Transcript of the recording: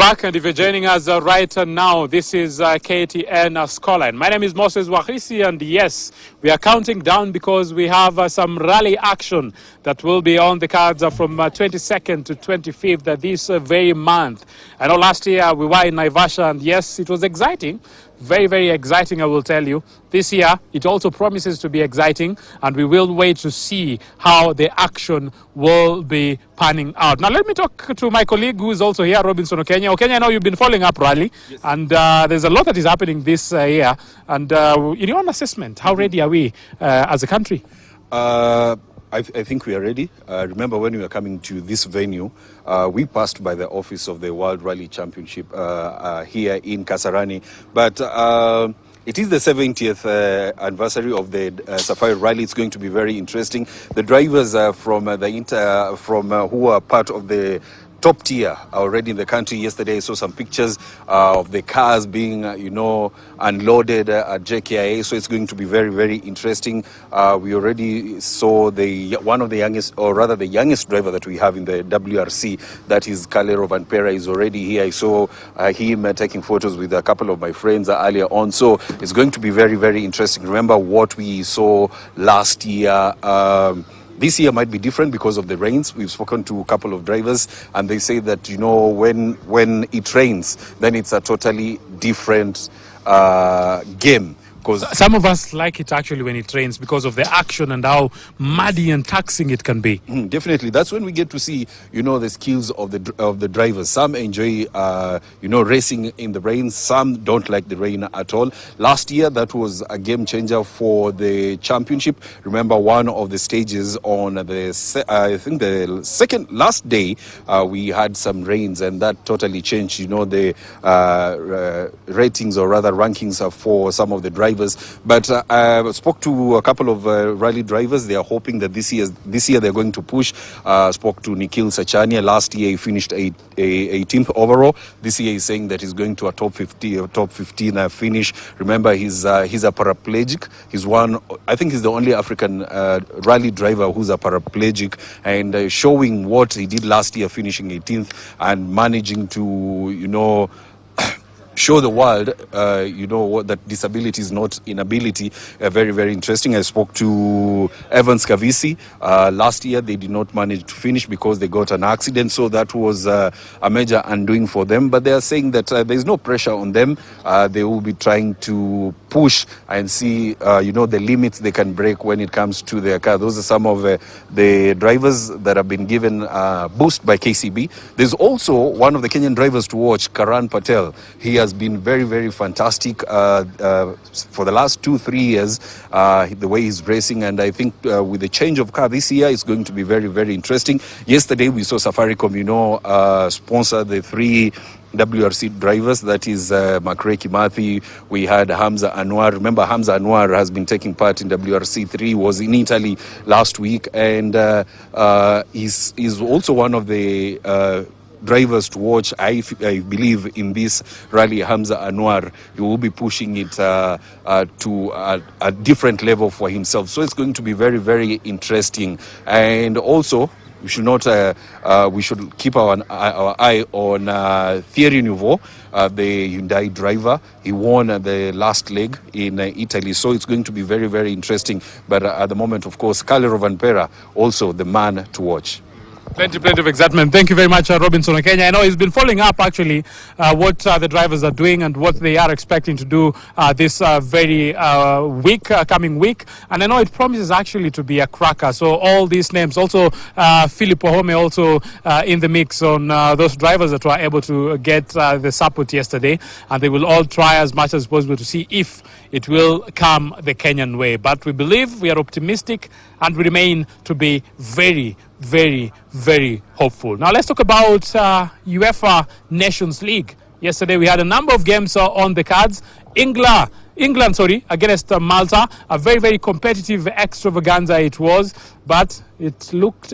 back, and if you're joining us right now, this is KTN Scoreline. My name is Moses Wahisi, and yes, we are counting down because we have some rally action that will be on the cards from 22nd to 25th this very month. I know last year we were in Naivasha, and yes, it was exciting. Very, very exciting, I will tell you. This year, it also promises to be exciting, and we will wait to see how the action will be panning out. Now, let me talk to my colleague who is also here, Robinson Okenya. Okenya, I know you've been following up Rally, yes, and there's a lot that is happening this year. And in your own assessment, how ready are we as a country? I think we are ready. Remember when we were coming to this venue, we passed by the office of the World Rally Championship here in Kasarani. But it is the 70th anniversary of the Safari Rally. It's going to be very interesting. The drivers from who are part of the top tier are already in the country. Yesterday I saw some pictures of the cars being, unloaded at JKIA. So it's going to be very, very interesting. We already saw one of the youngest, or rather the youngest driver that we have in the WRC. That is Kalle Rovanpera is already here. I saw him taking photos with a couple of my friends earlier on. So it's going to be very, very interesting. Remember what we saw last year. This year might be different because of the rains. We've spoken to a couple of drivers, and they say that, when it rains, then it's a totally different game. Some of us like it actually when it rains because of the action and how muddy and taxing it can be. Definitely. That's when we get to see, the skills of the drivers. Some enjoy, racing in the rain. Some don't like the rain at all. Last year, that was a game changer for the championship. Remember, one of the stages on the second last day, we had some rains, and that totally changed, the ratings, or rather rankings for some of the drivers. But I spoke to a couple of rally drivers. They are hoping that this year they're going to push. Spoke to Nikhil Sachania. Last year he finished 18th overall. This year he's saying that he's going to a top 15 finish. Remember, he's a paraplegic. I think he's the only African rally driver who's a paraplegic, and showing what he did last year, finishing 18th and managing to show the world, that disability is not inability. Very, very interesting. I spoke to Evans Kavisi. Last year, they did not manage to finish because they got an accident. So that was a major undoing for them. But they are saying that there's no pressure on them. They will be trying to push and see, the limits they can break when it comes to their car. Those are some of the drivers that have been given a boost by KCB. There's also one of the Kenyan drivers to watch, Karan Patel. He has been very, very fantastic for the last 2-3 years, the way he's racing, and I think with the change of car this year, it's going to be very, very interesting. Yesterday we saw Safaricom, sponsor the 3 WRC drivers, that is Makre Kimathi. We had Hamza Anwar. Remember, Hamza Anwar has been taking part in WRC 3, was in Italy last week, and he's also one of the drivers to watch. I believe in this rally, Hamza Anwar, he will be pushing it to a different level for himself. So it's going to be very, very interesting. And also, we should keep our eye on Thierry Nouveau, the Hyundai driver. He won the last leg in Italy, so it's going to be very, very interesting. But at the moment, of course, Kalle Rovanpera, also the man to watch. Plenty of excitement. Thank you very much, Robinson Okenya. I know he's been following up actually what the drivers are doing and what they are expecting to do this very coming week. And I know it promises actually to be a cracker. So all these names, also Philip Ohome also in the mix on those drivers that were able to get the support yesterday. And they will all try as much as possible to see if it will come the Kenyan way. But we believe, we are optimistic, and we remain to be very, very, very hopeful. Now let's talk about UEFA Nations League. Yesterday we had a number of games on the cards. England against Malta. A very, very competitive extravaganza it was, but it looked